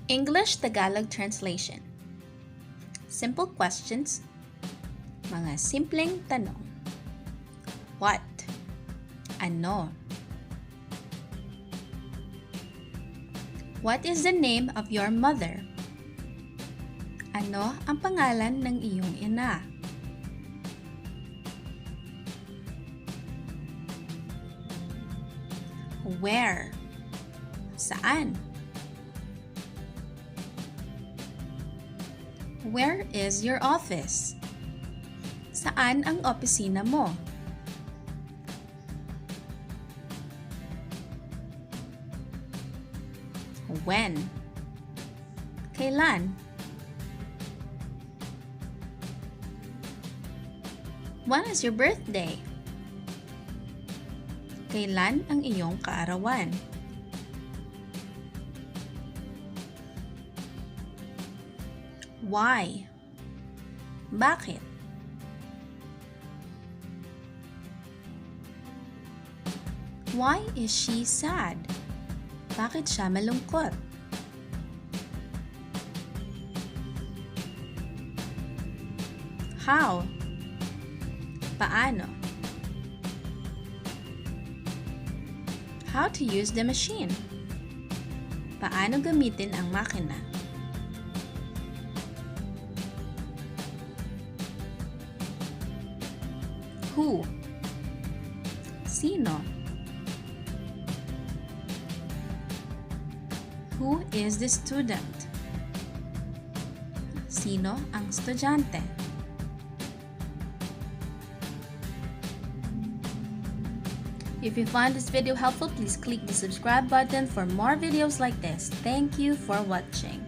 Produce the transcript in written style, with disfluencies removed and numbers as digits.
English-Tagalog translation. Simple questions. Mga simpleng tanong. What? Ano? What is the name of your mother? Ano ang pangalan ng iyong ina? Where? Saan? Where is your office? Saan ang opisina mo? When? Kailan? When is your birthday? Kailan ang iyong kaarawan? Why? Bakit? Why is she sad? Bakit siya malungkot? How? Paano? How to use the machine? Paano gamitin ang makina? Who? Sino? Who is the student? Sino ang estudyante? If you find this video helpful, please click the subscribe button for more videos like this. Thank you for watching.